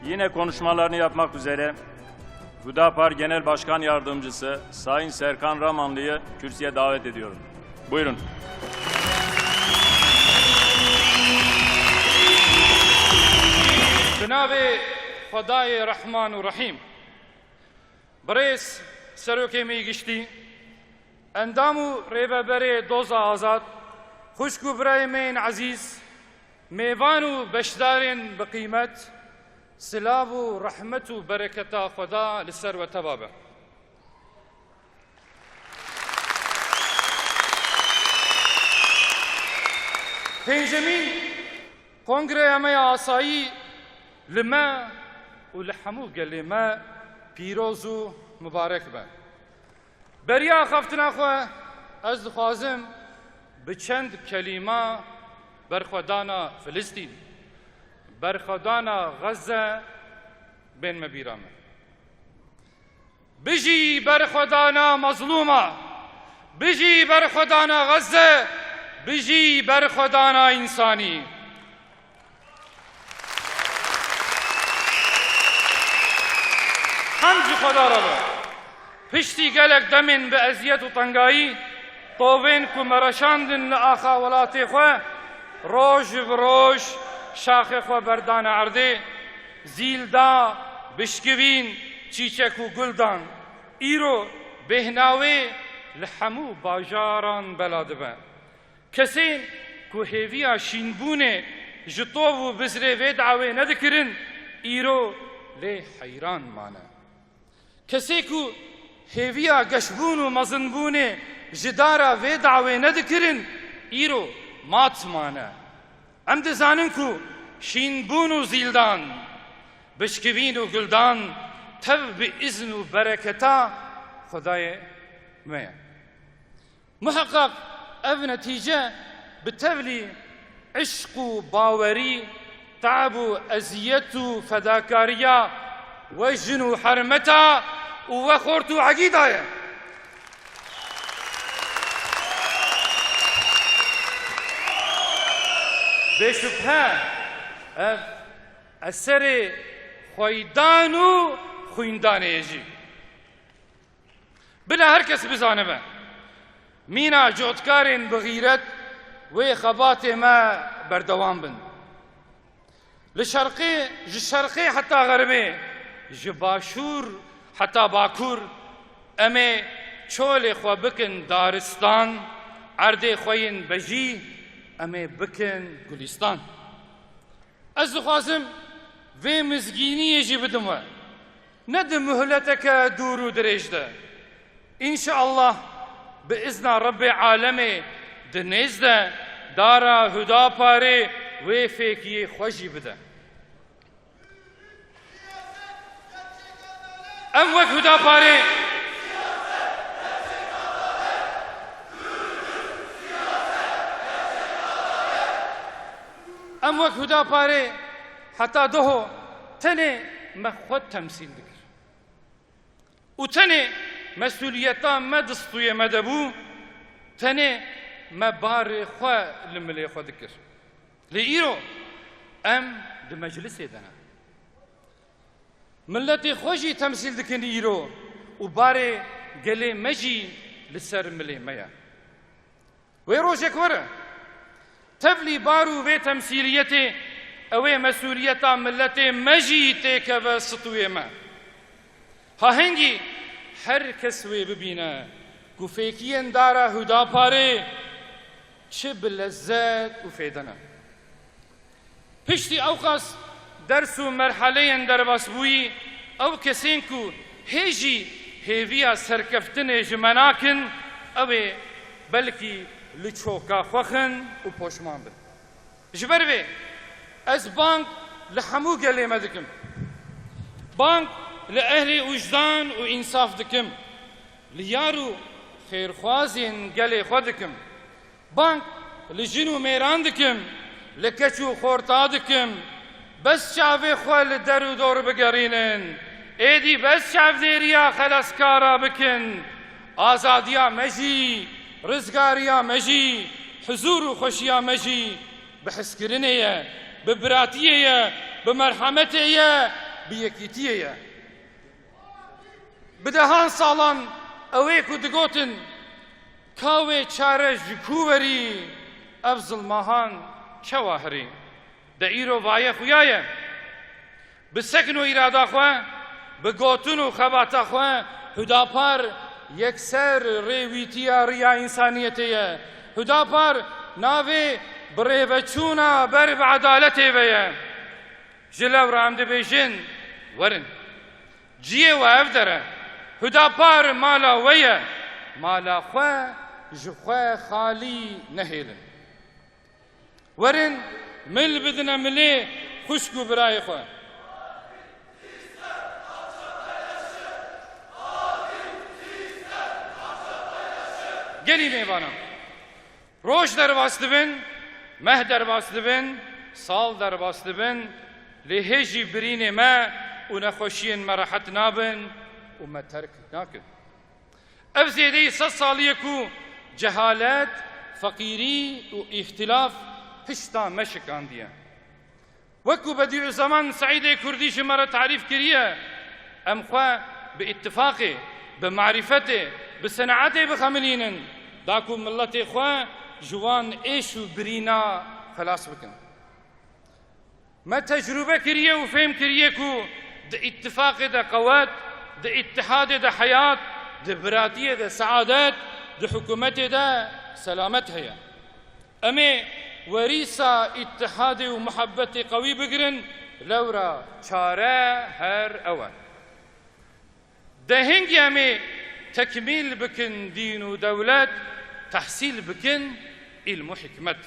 Yine konuşmalarını yapmak üzere Hüdapar Genel Başkan Yardımcısı Sayın Serkan Ramanlı'yı kürsüye davet ediyorum. Buyurun. Cenab-ı Xwedayê Rahman û Rahîm, birêz serokê me giştî, endam û rêveberê doza azad, xuşk û birayê me yên ezîz, mêvan û beşdarên bi qîmet, silav û rehmet û bereketa Xweda li ser we teva be. Pêncemîn Kongreya me ya Asayî li me û li hemû gelê me pîroz û mübarek be. Beriya xeftina xwe ez dixwazim bi çend kelîma berxwedana Filistîn, berxwedana Xeze bên me bîra me. Bijî berxwedana mazlûma, bijî berxwedana Xeze, bijî berxwedana însanî. Hamcı Xwedaralı, piştî gelek demên bi eziyet û tengayî, tovên ku me reşandin li axa welatê xwe, roj bi roj şaxê xwe berdane erdê, zîl da, bişkivîn, çîçek û gul dan. Îro bêhnawê li hemû bajaran bela dibe. Kesên ku hêviya şînbûnê ji tov û bizrê vê dawê nedikirin, îro lê heyran mane. Kesê ku hêviya geşbûn û mezinbûnê ji dara vê dawê nedikirin, îro mat mane. Em dizanin ku şînbûn û zîldan, bişkivîn û guldan tev bi izn û bereketa Xwedayê me ye. Muheqqaq ev netîce bi tevlî işq û bawerî, taab û eziyet û fedakariya wejin û hermeta û wexort û hegîda ye. Bêşubhe ev eserê xweydan û xwîndanê ye jî. Bila herkes bizanibe, mîna cotkarên bi xîret wê xebatê me berdewam bin. Li şerqê, ji şerqê heta xerbê, ji başûr heta bakur, em ê çolê xwe bikin daristan, erdê xwe yên bejî, em ê bikin gulîstan. Ez dixwazim vê mizgîniyê jî bidim we, ne di muhleteke dûr û dirêj de. İnşaallah bi izna Rabbê alemê di nêz de dara Hüdaparê wê fêkiyê xwe jî bide. Em wek Hüdaparê em wek Hüdaparê heta doho tenê me xwe temsîl dikir. û tenê mesuliyeta me distûyê me de bû, tenê me barê xwe li milê xwe dikir. Lê îro em di meclisê de ne. Milletê xwe jî temsîl dikin îro û barê gelê me jî li ser milê me ye. Wê rojek were, tevlî bar û vê temsîliyetê ew ê mesuliyeta milletê me jî têkeve stûyê me. Hahengî her kes wê bibîne ku fêkiyên dara Hüdaparê çi bi lezzet û fêde ne. Piştî ew qas ders û merheleyên derbasbûyî, ew kesên ku hêjî hêviya serkeftinê ji me nakin, ew ê belkî li çoka xwexin û poşman bin. Ji ber vê ez bang li hemû gelê me dikim. Bang li ehlê wijdan û însaf dikim. Li yar û xêrxwazên gelê xwe dikim. Bang li jin û mêran dikim. Li keç û xorta dikim. Bes çavê xwe li der û dor bigerînin. Êdî bes çavdêriya xeleskara bikin. Azadiya me jî, rizgariya me jî, huzûr û xweşiya me jî bi hezkirinê ye, bi biratiyê ye, bi merhemetê ye, بيكيتية بدهان صالان اويكو دقوتن كاوي چارج كووري افزل ماهان شواهري دايرو فايا خويايا بسكنو إرادا خواه بقوتنو خباتا خواه هداپار يكسر ريويتيا ريا إنسانيتيا هداپار ناوي بريبچونا بر بعدالتي بيا جلو رام دبيجن ورن جيه وافدره هداپار مالا ويا مالا خواه جخواه خالي نهيلن ورن مل بدنا ملي خشكو براي خواه گلی میوانم روش در باسته بن مه در باسته بن سال در باسته بن لهجی برین ما و نخوشین مرحت نابن و ما ترک ناکن اف زیده 100 سالیه کو جهالت فقیری و اختلاف پشتا مشکان دیه وكو بديع زمان سعيد كرديش مرة تعريف كريه ام خوا باتفاقه بمعرفته بصناعته بخملينن داكو ملتي خوا جوان ايشو برينا خلاص بكن ما تجربه كريه وفهم كريه كو د اتفاق د قوات د اتحاد د حياه د براتيه د سعادات د حكومته د سلامت هي امي وريسا اتحاد ومحبة قوي بقرن لورا چاره هر اوان ده هنگي امي تكميل بكن دين ودولات تحصيل بكن علم وحكمت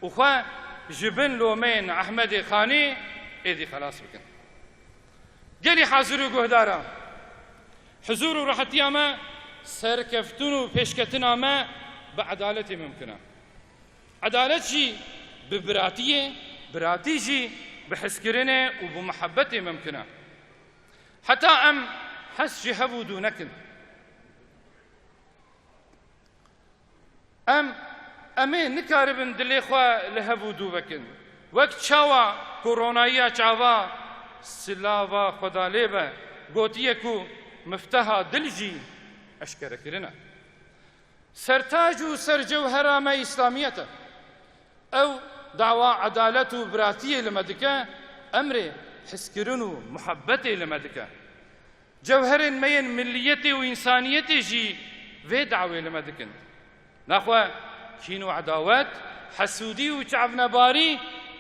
وخوا جبن لومين احمد خاني ايدي خلاص بكن قالي حاضروا قهدارا حضور وراحتي اما سركفتون وبيشكتنا ما بعدالتي ممكنه عدالت جي ببراتية براتي جي بحسكرنة وبمحبتي ممكنة حتى أم حس جي هبو دونكن أمي نكاربن دلي خوا لهبو دوبكن وقت شاوا كورونايا چاوا سلاوا خدا ليبا قوتيكو مفتاحا دلجي أشكر كرنا سرتاج وسرجوهرة ما إسلاميته أو دعوة عدالة وبراتية لمدكة أمري حسكرنو محبتي لمدكة جوهر مين مليتي وإنسانيتي جي في دعوة لمدكن نخوة كينو عداوات حسودي وشعبنا باري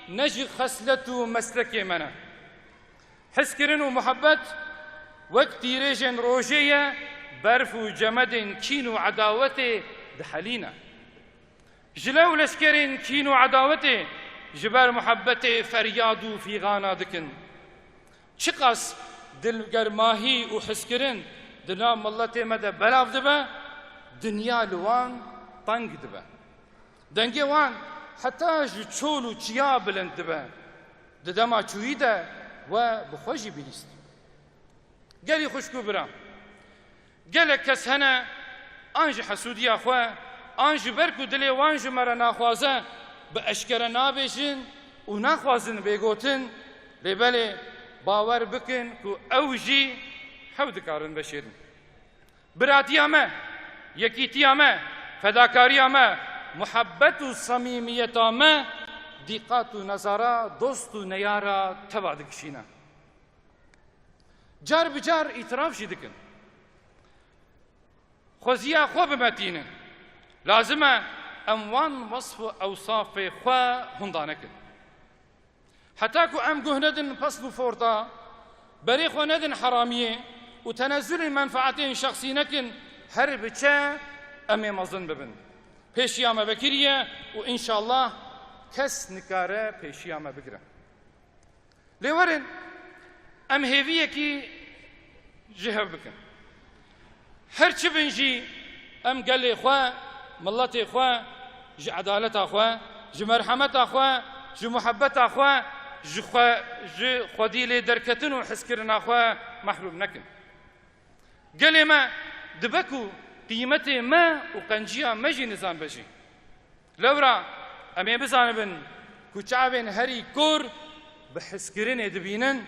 نجي خسلة مسلكي منا حسكرنو محبت وقت ريجن روجية برف وجمد كينو عداوتي دحلينا جلو لشكرين كينو عداوتي جبال محبتي فريادو في غانا دكن شقص دل قرماهي وحسكرين دنا ملتي مدى بلاف دبا دنيا لوان طنق دبا دنگي وان حتى جتشولو تشيا بلند دبا ددما تشويدا وبخوجي بليست قالي خشكو برام قالك كس هنا انج حسودي اخوا انج بركو دلي وانج مرا ناخوازه باشكر نابجن وناخوازن بيغوتن لبالي باور بكن كو اوجي حود كارن بشيرن براتي اما يكيتي اما فداكاري اما محبت وصميمية اما دقات ونظارة دوست ونيارة تبع دكشينا جار بجار اعتراف شي دكن خوزيا خو بمتينه لازمه اموان وصف اوصاف خو هندانكن حتى كو ام جهندن فصل فورتا بري خو ندن حراميه وتنزل المنفعتين شخصينكن هربچه امي مزن ببن پیشیامه بکریه وان شاء الله کس نکاره پیشیامه بگره لورن ام هيفيه كي جهب بكن هرچ بنجي ام قال لي اخوا ملتي اخوا جي عدالة اخوا جي مرحمة اخوا جي محبة اخوا جي خودي لي دركتن وحسكرنا اخوا محروم نكن قال لي ما دبكو قيمتي ما وقنجيا مجي نظام بجي لورا امي بزانبن كوچابن هري كور بحسكرين دبينن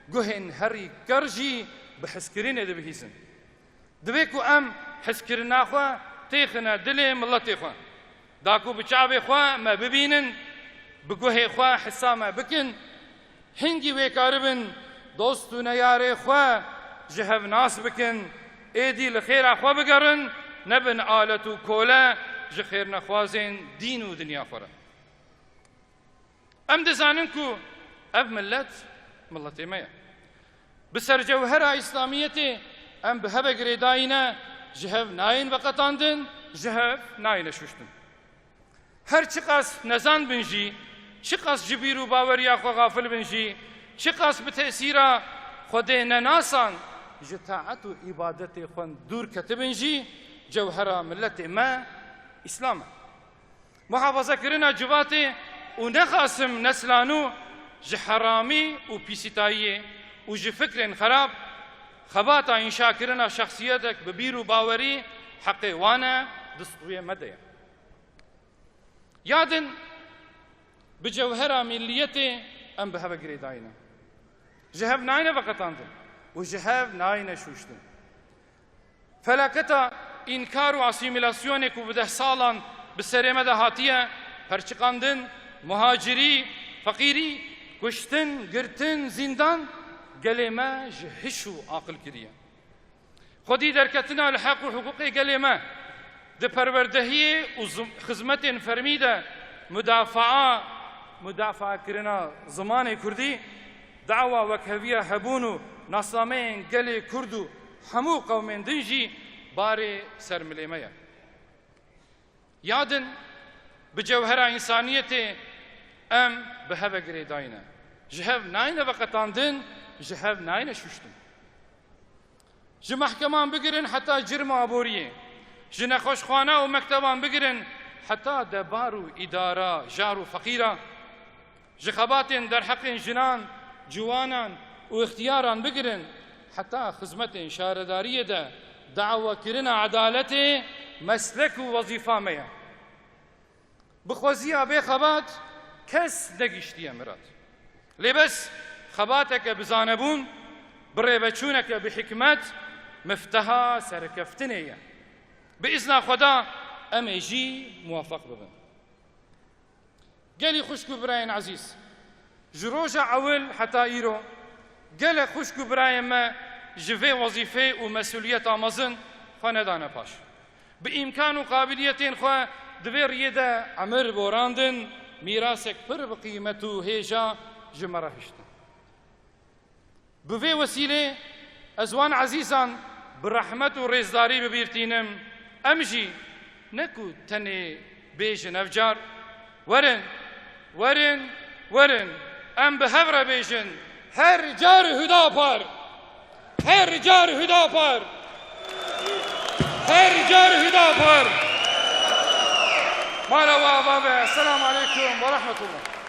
گوهن هری کرجی به حسکرین دبهیسن دوی کو ام حسکرنا خوا تیخنا دل ملت خوا داکو بچاوی خوا ما ببینن بگوه خوا حسا ما بکن هنگی وی کاربن دوستو نیاره خوا جهب ناس بکن ایدی لخیر خوا بگرن نبن آلتو کولا جخیر نخوازین دین و دنیا خورا ام دزانن کو اب ملت مایا بسر جوهر اسلامیتی ام بهبه گریداینا جهب ناین وقتاندن جهب ناین شوشتن هر چقاس نزان بنجی چقاس جبیر و باوریا خو غافل بنجی چقاس بتأثیرا خود نناسان جتاعت و عبادت خون دور کتبنجی جوهر ملت ما اسلام محافظه کرنا جواتی و نخاسم نسلانو جحرامی و پیسیتایی و جفکر خراب خباتا انشاء کرنا شخصیتك ببیر و باوری حق وانا دستوية مدى يادن بجوهرة مليتي ام بهبه قريداينا جهب ناينا فقطاندن وجهب ناينا شوشتن فلاكتا انكار و اسيميلاسيونك و بده سالان بسرمه ده هاتيه پرچقاندن مهاجري فقيري كشتن گرتن زندان قلما جهشو عاقل كريا خدي دركتنا الحق وحقوقي قلما ده پروردهي و خدمت فرميده مدافعه كرنا زمان كردي دعوة وكهوية هبونو نصامين قلي كردو حمو قومين دنجي باري سرمليمية يادن بجوهرة إنسانيتي ام بهبه قريداينا جهب ناينا وقتاندن جهب ناينا شوشتن جه محكمان بگرن حتى جرم عبوريه جه نخوشخانه و مكتبان بگرن حتى دبار و إدارة جار و فقيرة جه خباتن در حق جنان جوانان و اختياران بگرن حتى خدمت شاردارية ده دعوة كرنا عدالته مسلك و وظيفة ميا بخوزيها بي خبات كس نقشتيا مرات لبس خباتك بزانبون بريبتشونك بحكمت مفتها سركفتنية بإذن خدا أميجي موافق ببن قالي خشكو براين عزيز جروجة عول حتى إيرو قال خشكو براين ما جفي وظيفة ومسؤولية مزن خاندانا باش بإمكان وقابليتين خوا دوير يدا عمر بوراندن ميراسك پر بقيمتو هيجا جمرة هشتن بوي وسيلة أزوان عزيزان برحمة ورزداري ببيرتينم أمجي نكو تني بيجن أفجار ورن أم بهفر بيجن هر جار هدابار هر جار مالا وابا السلام عليكم ورحمة الله